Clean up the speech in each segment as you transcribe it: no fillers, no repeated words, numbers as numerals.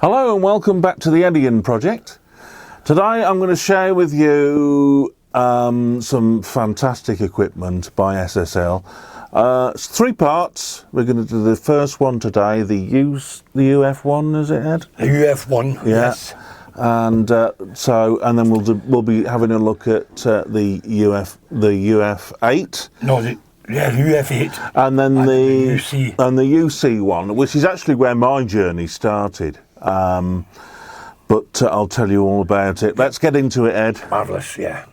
Hello and welcome back to the Edian project. Today I'm going to share with you some fantastic equipment by SSL. It's 3 parts. We're going to do the first one today, the UF1, is it, Ed? The UF1, yeah. yes. And then we'll be having a look at the UF8. No, the UF8. And then the UC. And the UC one, which is actually where my journey started. But I'll tell you all about it. Let's get into it, Ed. Marvellous, yeah.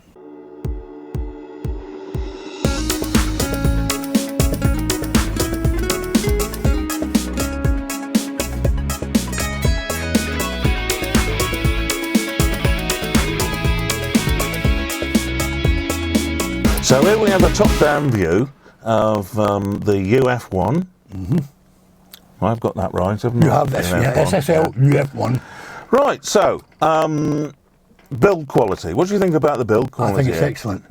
So here we have a top-down view of the UF1. Mm-hmm. I've got that right, haven't I? You have this, yeah, SSL UF1. Right, so build quality. What do you think about the build quality? I think it's excellent.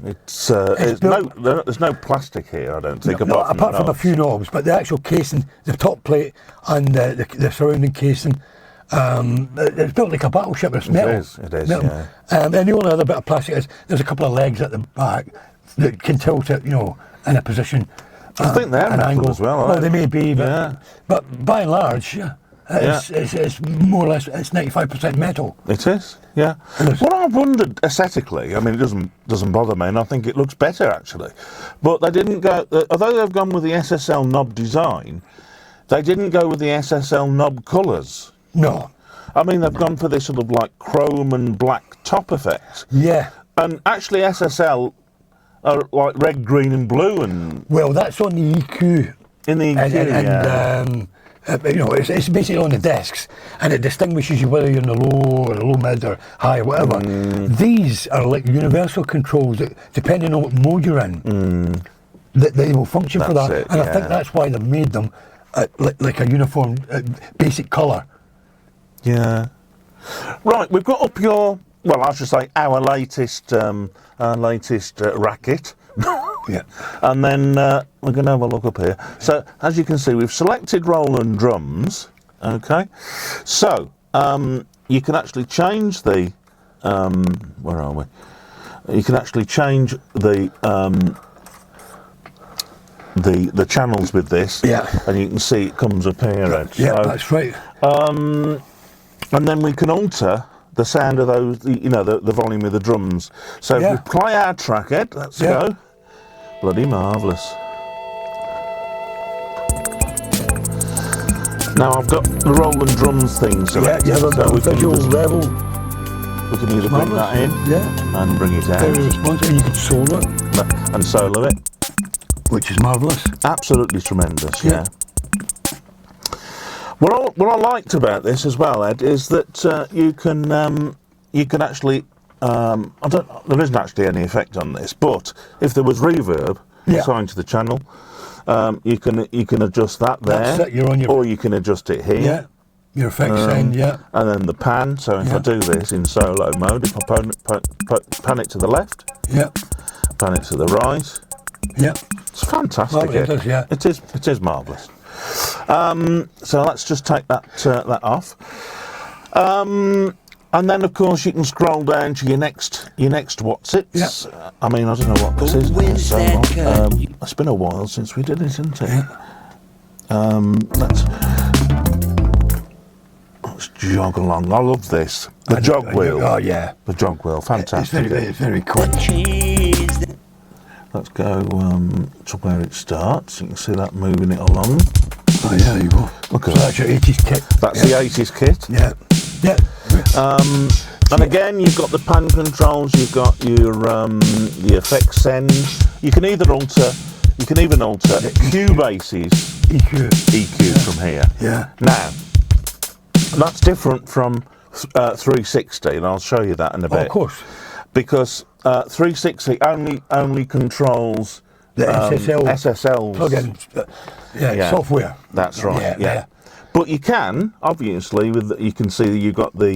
There's no plastic here, I don't think. Apart from a few knobs, but the actual casing, the top plate and the surrounding casing, it's built like a battleship. It's metal. It is, metal. yeah. And the only other bit of plastic is there's a couple of legs at the back that can tilt it, in a position. I think they're metal angle as well. Well, they may be, but by and large, it's more or less, it's 95% metal. It is, yeah. What I've wondered aesthetically, I mean, it doesn't bother me, and I think it looks better actually. But they didn't go, although they've gone with the SSL knob design, they didn't go with the SSL knob colours. No. I mean, they've gone for this sort of like chrome and black top effect. Yeah. And actually, SSL are like red, green, and blue, and well, that's on the EQ. In the EQ, it's basically on the discs, and it distinguishes you whether you're in the low or the low mid or high or whatever. These are like universal controls that, depending on what mode you're in, that they will function for that. I think that's why they've made them like a uniform, basic colour. Yeah. Right, we've got up your. Well, I should say our latest racket. Yeah. And then we're going to have a look up here. So, as you can see, we've selected Roland drums. Okay. So, you can actually change the. Where are we? You can actually change the channels with this. Yeah. And you can see it comes up here. Ed. Yeah, so, that's right. And then we can alter the sound of those, the volume of the drums. So if we play our track, Ed, let's go. Bloody marvellous. Now I've got the Roland drums thing selected. Yeah, you have a visual level. We can either bring that in and bring it out. Very responsive, and you can solo it. And solo it. Which is marvellous. Absolutely tremendous, yeah. What I liked about this as well, Ed, is that you can actually there isn't actually any effect on this, but if there was reverb assigned to the channel, you can adjust that there. That's it, you're on your, or you can adjust it here. Yeah, your effects end, and then the pan. So if I do this in solo mode, if I pan it to the left, pan it to the right, it's fantastic. Well, it is, It is marvellous. So let's just take that off, and then of course you can scroll down to your next what's-its. I mean, I don't know what this is. It's been a while since we did it, isn't it? Let's jog along. I love this. The jog wheel. Oh yeah. The jog wheel. Fantastic. It's very quick. Let's go to where it starts. You can see that moving it along. Oh yeah, there you go. Look at that. That's your 80s kit. That's the 80s kit. Yeah. And again, you've got the pan controls. You've got your the effects send. You can even alter Cubase's EQ from here. Yeah. Now, that's different from 360, and I'll show you that in a bit. Of course. Because 360 only controls the SSL plugin, software. That's right. Yeah. But you can obviously you can see that you've got the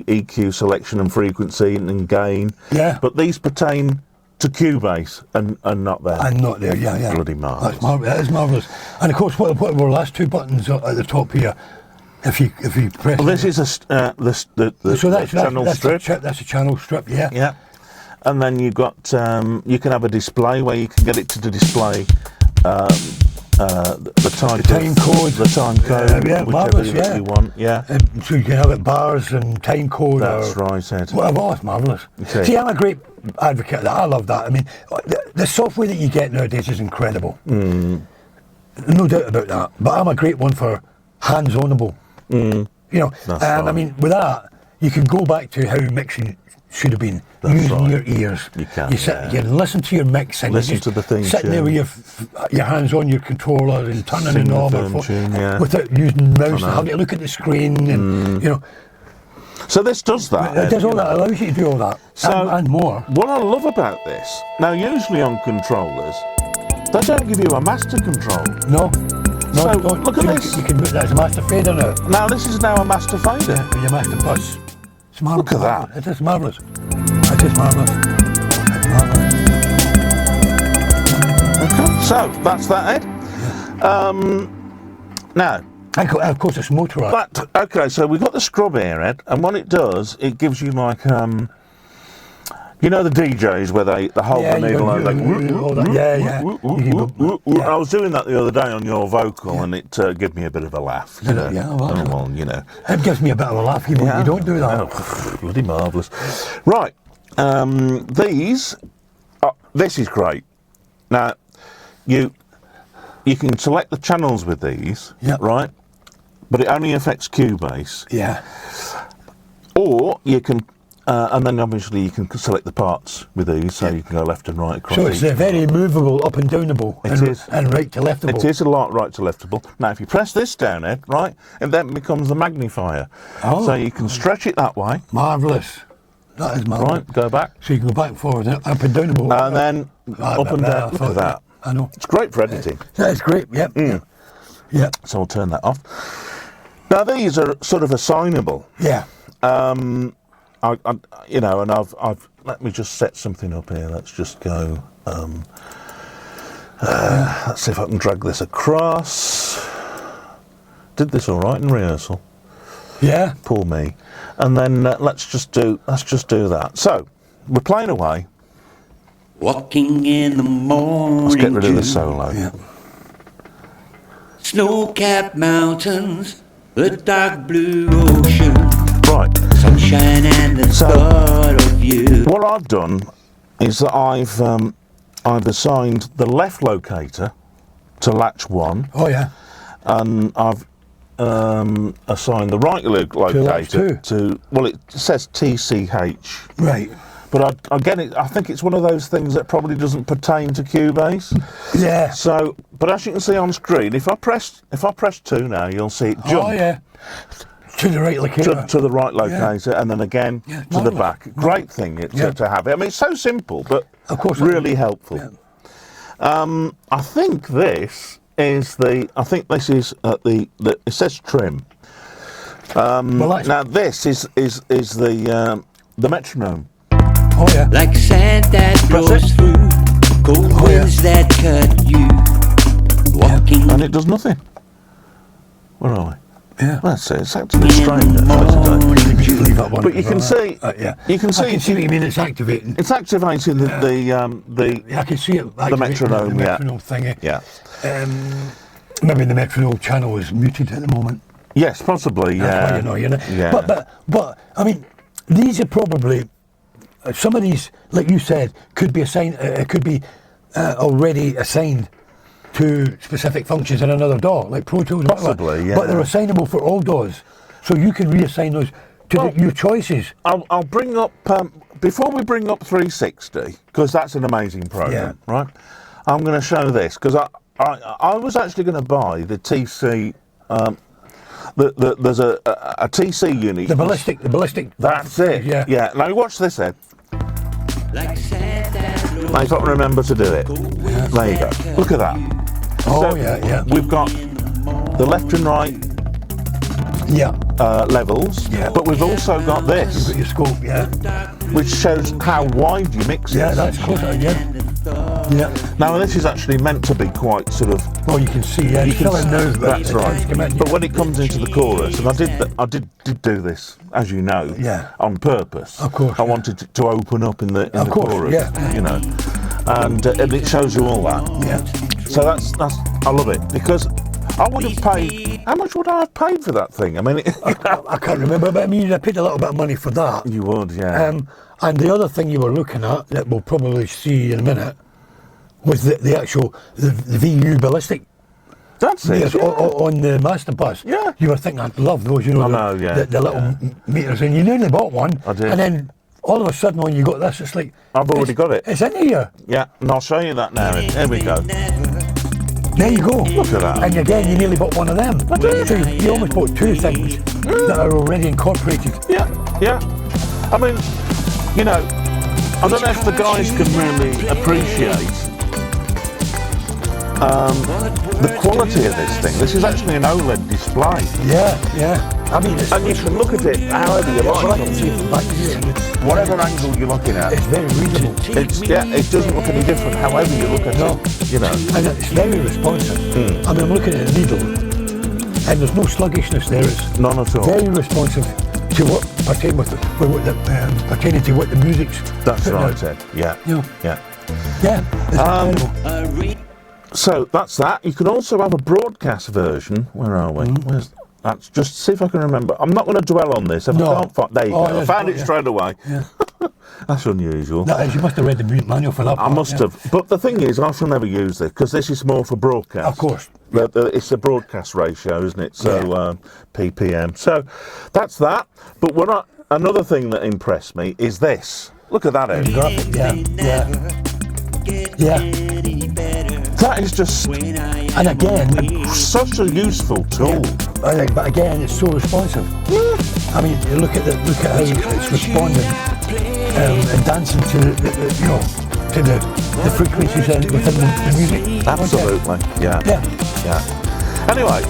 EQ selection and frequency and gain. Yeah. But these pertain to Cubase and not there. And not there. Yeah. Bloody marvellous. That is marvellous. And of course, what were the last two buttons at the top here? If you press. Well, this is the channel strip. That's a channel strip. Yeah. Yeah. And then you've got you can have a display where you can get it to display the time code, whichever you want. Yeah. So you can have it bars and time code. That's right, Ed. Whatever. Oh, it's marvellous. Okay. See, I'm a great advocate of that. I love that. I mean, the software that you get nowadays is incredible. No doubt about that. But I'm a great one for hands-onable. You know, That's and right. I mean, with that, you can go back to how mixing should have been. That's using right. your ears. You can, You sit, you can listen to your mix and Listen you just to the theme sitting there tune. with your hands on your controller and turning Sing the the knob theme tune, yeah. without using mouse and having to look at the screen and you know. So this does that. It does all that. Allows you to do all that and more. What I love about this, now usually on controllers, they don't give you a master control. No. So, don't. look at You this. can put that as a master fader now. Now this is now a master fader. Your master bus. It's marvellous. Look at that. It is marvellous. It is marvellous. It's marvellous. Okay. So that's that, Ed. Now, And of course, it's motorised. okay, so we've got the scrub here, Ed, and what it does, it gives you like, you know the DJs where they hold the needle and they I was doing that the other day on your vocal and it gave me a bit of a laugh. You know? Yeah, well, well, you know. It gives me a bit of a laugh even when you don't do that. Oh, bloody marvellous. Right, this is great. Now, you can select the channels with these, right? But it only affects Cubase. Yeah. Or you can, and then obviously you can select the parts with these, so you can go left and right across. So it's very movable, up and downable, and right to leftable. It is a lot right to leftable. Now, if you press this down, Ed, right, it then becomes the magnifier. Oh. So you can stretch it that way. Marvellous. That is marvellous. Right, go back. So you can go back and forward, up and downable. And then up and down. Look at that. I know. It's great for editing. That is great. Yep. Yeah. So I'll turn that off. Now these are sort of assignable. Yeah. You know, and I've let me just set something up here. Let's just go. Let's see if I can drag this across. Did this all right in rehearsal? Yeah. Poor me. And then let's just do that. So we're playing away. Walking in the morning. Let's get rid of the solo. Yeah. Snow-capped mountains, the dark blue ocean, Right. sunshine and the thought of you. What I've done is that I've assigned the left locator to latch 1, Oh yeah. and I've assigned the right locator to, well, it says TCH, Right. but again, I think it's one of those things that probably doesn't pertain to Cubase. Yeah. So, but as you can see on screen, if I press 2 now, you'll see it jump. Oh yeah. To the right locator. To the right locator, and then again to the marvellous. back. Great thing to have it. I mean, it's so simple, but Of course, really helpful. Yeah. I think this is the. I think this is the. It says trim. Now this is the metronome. Oh yeah. Like sand that blows through, cold winds that cut you. Walking And it does nothing. Where are we? Yeah. That's it. It's actually strange. in the morning dew. Leave that one. But you can see. Yeah. You can I see. can see what you mean. It's activating. It's activating the Yeah, I can see it. activating metronome, The yeah. metronome thingy. Yeah. Maybe the metronome channel is muted at the moment. Yes, possibly. That's Yeah. why you know. Yeah. But I mean, these are probably some of these, like you said, could be assigned. Could be already assigned to specific functions in another DAW, like Pro Tools. Possibly, yeah. But they're assignable for all DAWs, so you can reassign those to your choices. I'll bring up before we bring up 360, because that's an amazing program, right? I'm going to show this because I was actually going to buy the TC. There's a TC unit. The ballistic. That's it. Yeah. Yeah. Now watch this, Ed. Like sand that blows Now you've got to remember to do it. There you go. Look at that. Oh So yeah. We've got the left and right Yeah. levels, but we've also got this, Got your scope. Yeah. which shows how wide your mix is. Yeah, that's closer. Yeah. Yeah. Now this is actually meant to be quite sort of Well, you can see, yeah, you feel it now. That's right. But when it comes into the chorus, and I did do this, as you know, on purpose. Of course. I wanted to open up in the chorus, yeah. you know, and it shows you all that. Yeah. So that's I love it, because I would have paid. How much would I have paid for that thing? I mean, I can't remember, but I mean, I paid a little bit of money for that. You would, yeah. And the other thing you were looking at that we'll probably see in a minute was the actual the VU ballistic. That's it. On the master bus. Yeah. You were thinking, I'd love those, you know, the little meters, and you nearly bought one. I did. And then all of a sudden, when you got this, it's like I've already got it. It's in here. Yeah, and I'll show you that now. Here we go. There you go. Look at that. And again, you nearly bought one of them. I did. So you almost bought two things that are already incorporated. Yeah. I mean, you know, I don't know if the guys can really appreciate the quality of this thing. This is actually an OLED display. Yeah. I mean, and you can look at it however you like. I can see it from back here. Whatever angle you're looking at. It's very readable. It doesn't look any different however you look at it. You know. And it's very responsive. I mean, I'm looking at the needle, and there's no sluggishness there. It's none at all. Very responsive to what pertaining to what the music's. That's right, Ed. Yeah. So that's that. You can also have a broadcast version. Where are we? That's just see if I can remember. I'm not going to dwell on this. If I can't find, there you go. I found it straight away. Yeah. That's unusual. That is, you must have read the manual for that. I must have. But the thing is, I shall never use this because this is more for broadcast. Of course. It's a broadcast ratio, isn't it? So ppm. So that's that. But another thing that impressed me is this. Look at that, Ed. Yeah. That is just, and again, such a useful tool. But again, it's so responsive. I mean, look at how it's responding and dancing to the frequencies within the music. Absolutely, yeah. Anyway,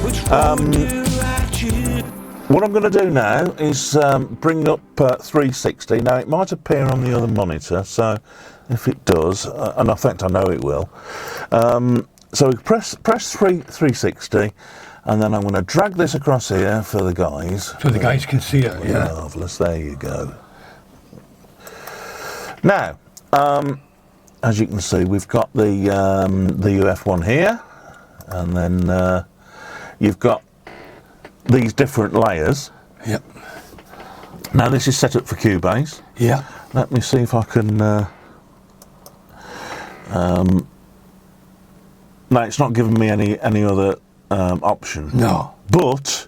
what I'm going to do now is bring up 360. Now it might appear on the other monitor, so if it does, and in fact I know it will. So we press 360, and then I'm going to drag this across here for the guys. So the guys can see it. Yeah. Marvellous. There you go. Now, as you can see, we've got the UF1 here, and then you've got these different layers. Yep. Now this is set up for Cubase. Yeah. Let me see if I can. No, it's not giving me any other option. No. But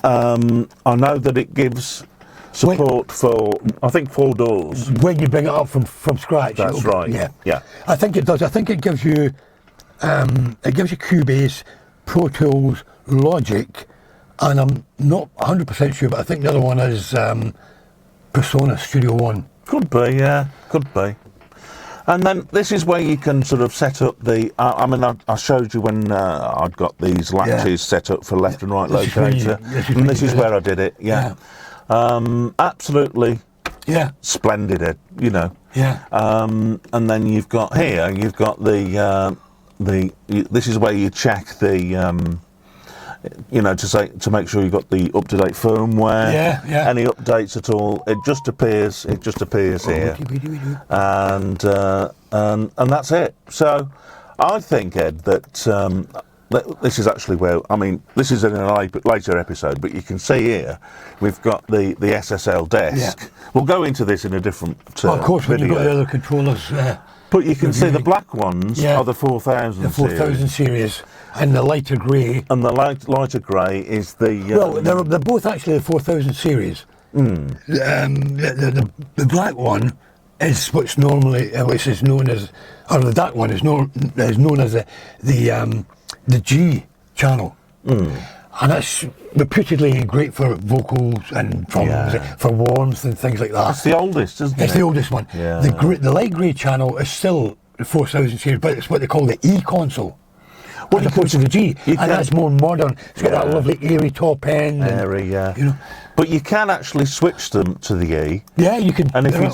I know that it gives support for, I think, 4 doors. When you bring it up from scratch. That's right. Yeah. I think it does. I think it gives you Cubase, Pro Tools, Logic, and I'm not 100% sure, but I think the other one is Persona Studio One. Could be, yeah. Could be. And then this is where you can sort of set up the. I mean, I showed you when I'd got these latches set up for left and right locator, and this is where I did it. Yeah. Absolutely. Yeah. Splendid, you know. Yeah. And then you've got the this is where you check the. To make sure you've got the up-to-date firmware. Yeah. Any updates at all? It just appears here, and that's it. So, I think, Ed, that this is actually where this is in a later episode, but you can see here we've got the SSL desk. Yeah. We'll go into this in a different of course, when video. you've got the other controllers. But you can see the black ones are the 4000 The 4000 series. And the lighter grey. And the lighter grey is the. Well, they're both actually the 4000 series. The black one is what's normally, which is known as, or the dark one is known as the G channel. And it's reputedly great for vocals and for warmth and things like that. It's the oldest, isn't it? It's the oldest one. Yeah. The light grey channel is still the 4000 series, but it's what they call the E console. As opposed to the G, and that's more modern. It's got that lovely airy top end. Airy, You know. But you can actually switch them to the E. Yeah, you can. And if you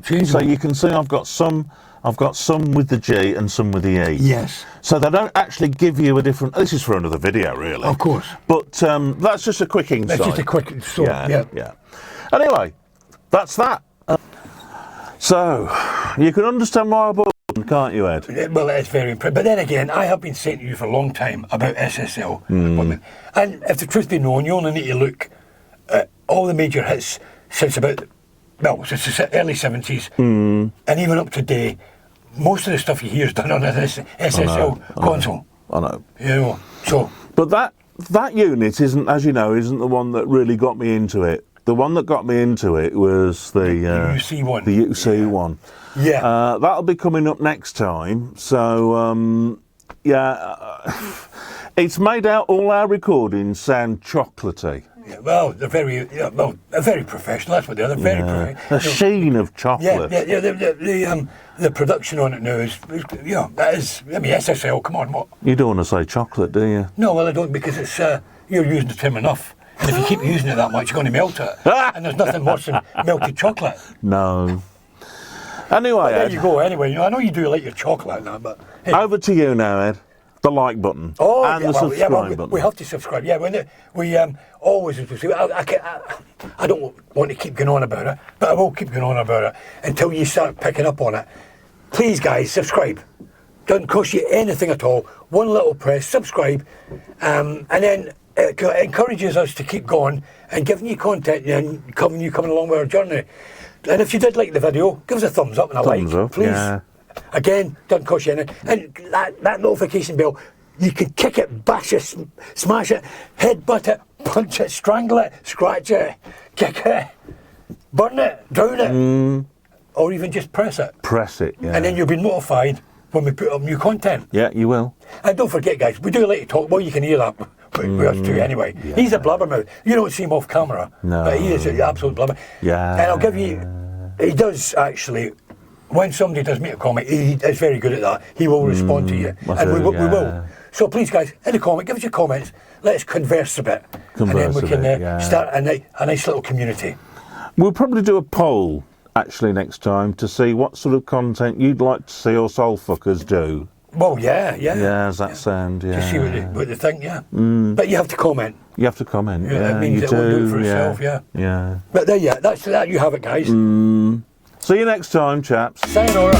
change so them. you can see I've got some I've got some with the G and some with the E. Yes. So they don't actually give you a different. This is for another video, really. Of course. But that's just a quick insight. That's just a quick sort. Yeah. Anyway, that's that. So you can understand why I bought one, can't you, Ed? Well, it's very impressive. But then again, I have been saying to you for a long time about SSL equipment. And if the truth be known, you only need to look at all the major hits since about, since the early 70s and even up to date. Most of the stuff you hear is done on this SSL console. I know. You know, so. But that unit isn't, as you know, isn't the one that really got me into it. The one that got me into it was the UC one. The UC one. Yeah. That'll be coming up next time. So it's made out all our recordings sound chocolatey. Yeah, well, they're very professional. That's what they are. They're very professional. A sheen of chocolate. Yeah. The production on it now is, that is. I mean, SSL. Come on, what? You don't want to say chocolate, do you? No, well, I don't, because it's you're using the term enough. And if you keep using it that much, you're going to melt it. And there's nothing worse than melted chocolate. No. Anyway, But there Ed, you go. Anyway, I know you do like your chocolate and that, but hey. over to you now, Ed. The like button and the subscribe button. We have to subscribe. Yeah, we always. I don't want to keep going on about it, but I will keep going on about it until you start picking up on it. Please, guys, subscribe. Doesn't cost you anything at all. One little press, subscribe, and then it encourages us to keep going and giving you content and coming along with our journey. And if you did like the video, give us a thumbs up and a Thumbs like, up, please. yeah. Again, doesn't cost you anything. And that notification bell, you can kick it, bash it, smash it, headbutt it, punch it, strangle it, scratch it, kick it, burn it, drown it, or even just press it. Press it, yeah. And then you'll be notified when we put up new content. Yeah, you will. And don't forget, guys, we do like to talk. Well, you can hear that with us too anyway. Yeah. He's a blabbermouth. You don't see him off camera, but he is an absolute blabber. Yeah. And I'll give you, he does actually, when somebody does make a comment, he is very good at that. He will respond to you. And we will. So please, guys, in the comment, give us your comments. Let's converse a bit. And then we can start a nice little community. We'll probably do a poll, actually, next time to see what sort of content you'd like to see us old fuckers do. Well, yeah. Yeah, how's that sound? Yeah. To see what they think, yeah. But you have to comment. You have to comment. Yeah, that means you it will do it for itself, yeah. Yeah. But there, that's that. You have it, guys. See you next time, chaps. Sayonara.